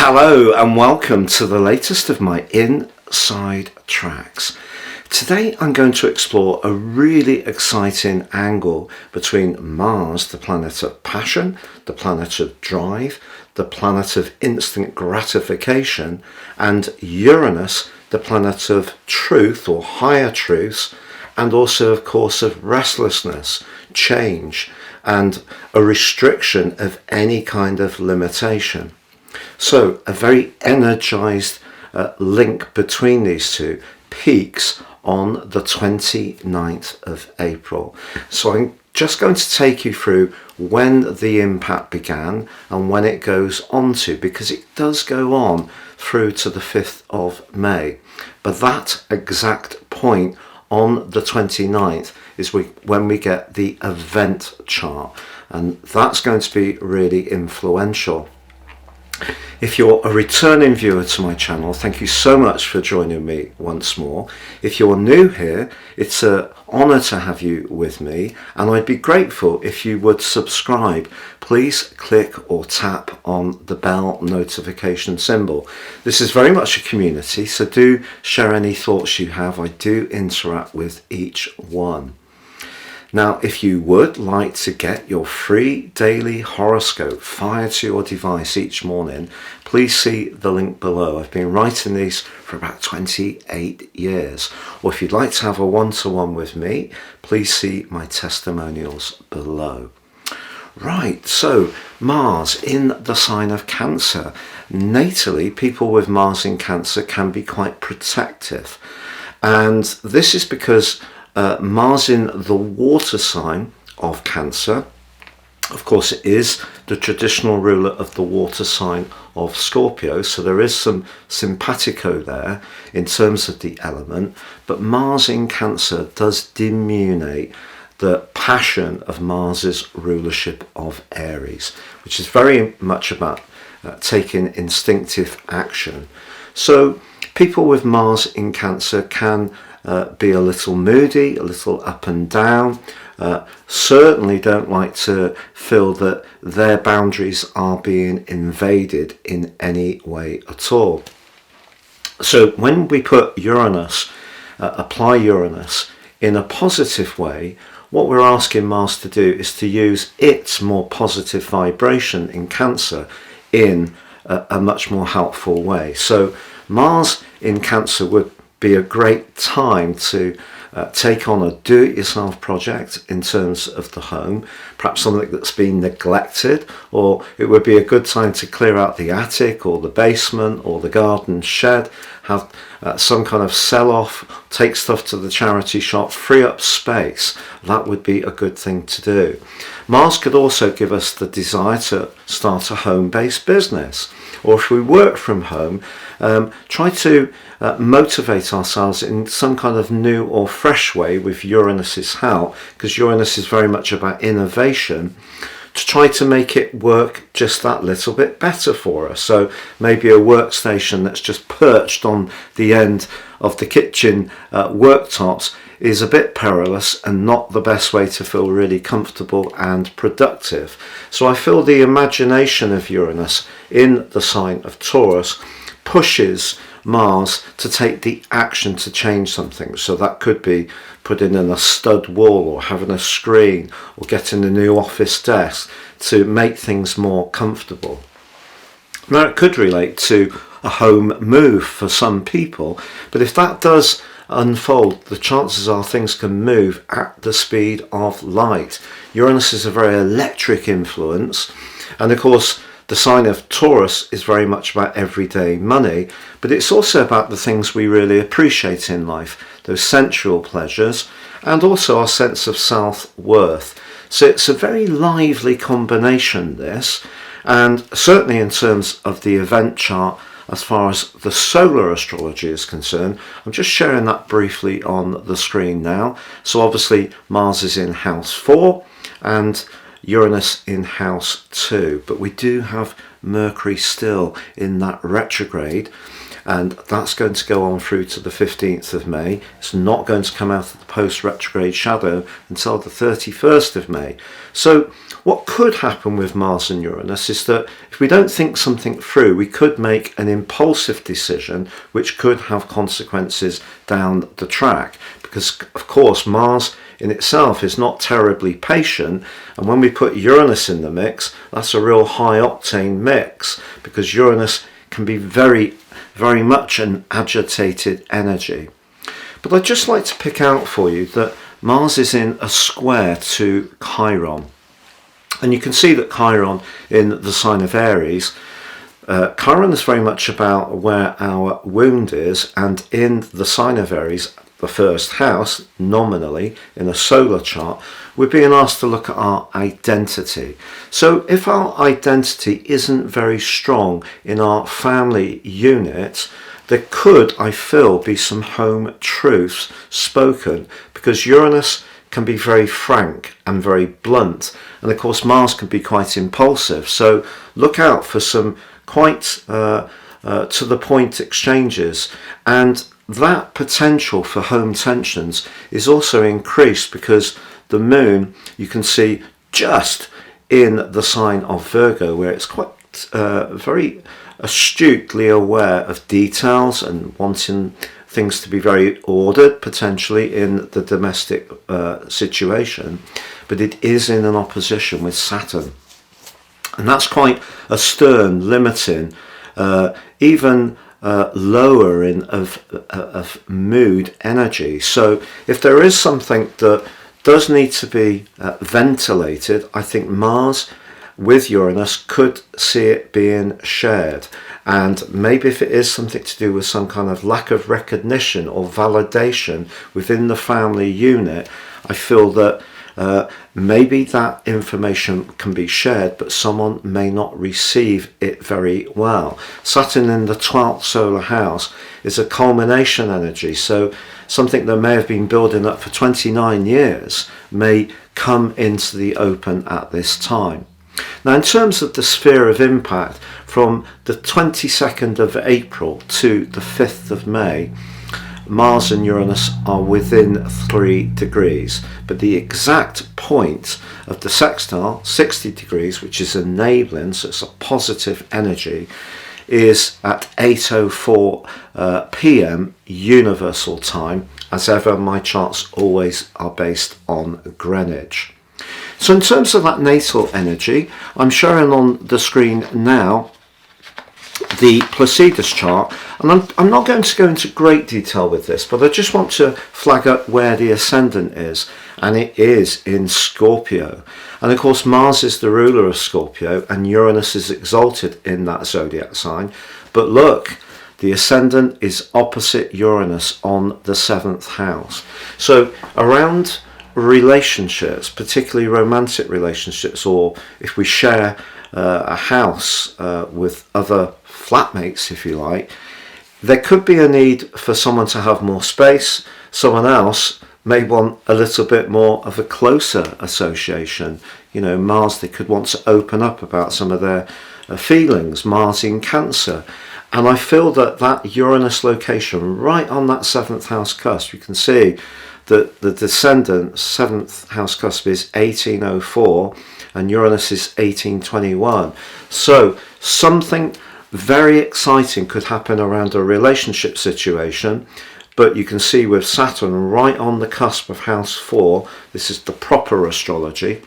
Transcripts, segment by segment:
Hello and welcome to the latest of my Inside Tracks. Today I'm going to explore a really exciting angle between Mars, the planet of passion, the planet of drive, the planet of instant gratification, and Uranus, the planet of truth or higher truths, and also of course of restlessness, change, and a restriction of any kind of limitation. So a very energized link between these two peaks on the 29th of April. So I'm just going to take you through when the impact began and when it goes on to, because it does go on through to the 5th of May. But that exact point on the 29th is when we get the event chart, and that's going to be really influential. If you're a returning viewer to my channel, thank you so much for joining me once more. If you're new here, it's an honour to have you with me, and I'd be grateful if you would subscribe. Please click or tap on the bell notification symbol. This is very much a community, so do share any thoughts you have. I do interact with each one. Now, if you would like to get your free daily horoscope fired to your device each morning, please see the link below. I've been writing these for about 28 years. Or if you'd like to have a one-to-one with me, please see my testimonials below. Right, so Mars in the sign of Cancer. Natally, people with Mars in Cancer can be quite protective. And this is because Mars in the water sign of Cancer, of course, it is the traditional ruler of the water sign of Scorpio, so there is some simpatico there in terms of the element, but Mars in Cancer does diminuate the passion of Mars's rulership of Aries, which is very much about taking instinctive action. So people with Mars in Cancer can be a little moody, a little up and down, certainly don't like to feel that their boundaries are being invaded in any way at all. So when we put Uranus, apply Uranus in a positive way, what we're asking Mars to do is to use its more positive vibration in Cancer in a much more helpful way. So Mars in Cancer would be a great time to take on a do-it-yourself project in terms of the home, perhaps something that's been neglected, or it would be a good time to clear out the attic or the basement or the garden shed, have some kind of sell-off, take stuff to the charity shop, free up space. That would be a good thing to do. Mars could also give us the desire to start a home-based business, or if we work from home, try to motivate ourselves in some kind of new or fresh way with Uranus's help, because Uranus is very much about innovation, to try to make it work just that little bit better for us. So maybe a workstation that's just perched on the end of the kitchen worktops is a bit perilous and not the best way to feel really comfortable and productive. So I feel the imagination of Uranus in the sign of Taurus pushes Mars to take the action to change something. So that could be putting in a stud wall, or having a screen, or getting a new office desk to make things more comfortable. Now it could relate to a home move for some people, but if that does unfold, the chances are things can move at the speed of light. Uranus is a very electric influence, and of course the sign of Taurus is very much about everyday money, but it's also about the things we really appreciate in life, those sensual pleasures, and also our sense of self-worth. So it's a very lively combination, this, and certainly in terms of the event chart, as far as the solar astrology is concerned, I'm just sharing that briefly on the screen now. So obviously Mars is in house 4 and Uranus in house 2, but we do have Mercury still in that retrograde, and that's going to go on through to the 15th of May. It's not going to come out of the post-retrograde shadow until the 31st of May. So what could happen with Mars and Uranus is that if we don't think something through, we could make an impulsive decision which could have consequences down the track, because of course Mars in itself is not terribly patient, and when we put Uranus in the mix, that's a real high octane mix, because Uranus can be very much an agitated energy. But I'd just like to pick out for you that Mars is in a square to Chiron. And you can see that Chiron in the sign of Aries, Chiron is very much about where our wound is, and in the sign of Aries, the first house, nominally, in a solar chart, we're being asked to look at our identity. So if our identity isn't very strong in our family unit, there could, I feel, be some home truths spoken, because Uranus can be very frank and very blunt, and of course Mars can be quite impulsive. So look out for some quite to the point exchanges, and that potential for home tensions is also increased because the moon, you can see just in the sign of Virgo, where it's quite very astutely aware of details and wanting things to be very ordered, potentially in the domestic situation, but it is in an opposition with Saturn, and that's quite a stern, limiting, even lowering of mood energy. So if there is something that does need to be ventilated, I think Mars with Uranus could see it being shared. And maybe if it is something to do with some kind of lack of recognition or validation within the family unit, I feel that maybe that information can be shared, but someone may not receive it very well. Saturn in the 12th solar house is a culmination energy, so something that may have been building up for 29 years may come into the open at this time. Now, in terms of the sphere of impact, from the 22nd of April to the 5th of May, Mars and Uranus are within 3 degrees, but the exact point of the sextile, 60 degrees, which is enabling, so it's a positive energy, is at 8:04 p.m. Universal Time. As ever, my charts always are based on Greenwich. So in terms of that natal energy, I'm showing on the screen now the Placidus chart, and I'm not going to go into great detail with this, but I just want to flag up where the ascendant is, and it is in Scorpio. And of course Mars is the ruler of Scorpio, and Uranus is exalted in that zodiac sign. But look, the ascendant is opposite Uranus on the 7th house. So around relationships, particularly romantic relationships, or if we share a house with other flatmates, if you like, there could be a need for someone to have more space. Someone else may want a little bit more of a closer association. You know, Mars, they could want to open up about some of their feelings. Mars in Cancer. And I feel that that Uranus location right on that 7th house cusp, you can see that the descendant 7th house cusp is 1804 and Uranus is 1821. So something very exciting could happen around a relationship situation, but you can see with Saturn right on the cusp of house 4, this is the proper astrology,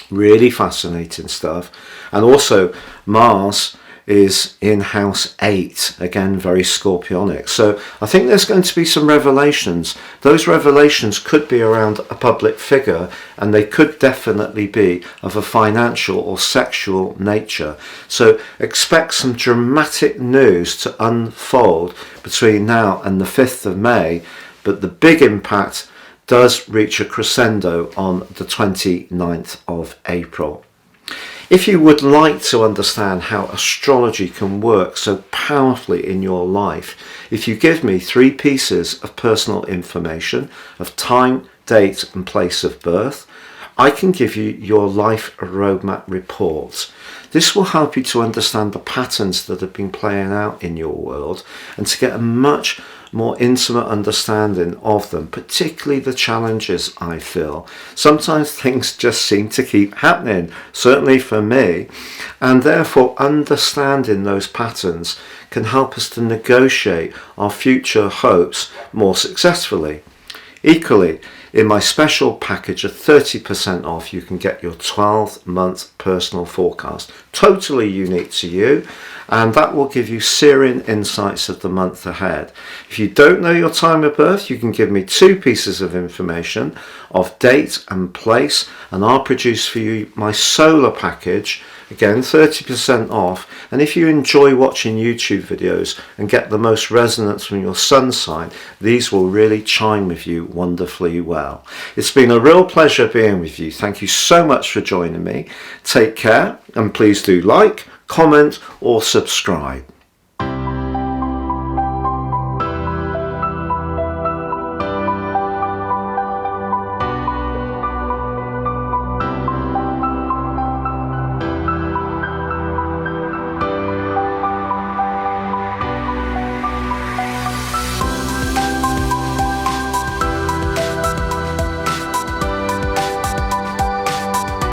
really fascinating stuff. And also Mars is in house 8, again very scorpionic. So I think there's going to be some revelations. Those revelations could be around a public figure, and they could definitely be of a financial or sexual nature. So expect some dramatic news to unfold between now and the 5th of May, but the big impact does reach a crescendo on the 29th of April. If you would like to understand how astrology can work so powerfully in your life, if you give me 3 pieces of personal information of time, date and place of birth, I can give you your life roadmap report. This will help you to understand the patterns that have been playing out in your world and to get a much more intimate understanding of them, particularly the challenges I feel. Sometimes things just seem to keep happening, certainly for me, and therefore understanding those patterns can help us to negotiate our future hopes more successfully. Equally, in my special package of 30% off, you can get your 12-month personal forecast, totally unique to you, and that will give you searing insights of the month ahead. If you don't know your time of birth, you can give me 2 pieces of information of date and place, and I'll produce for you my solar package, again 30% off. And if you enjoy watching YouTube videos and get the most resonance from your sun sign, these will really chime with you wonderfully well. It's been a real pleasure being with you. Thank you so much for joining me. Take care, and please do like, comment or subscribe.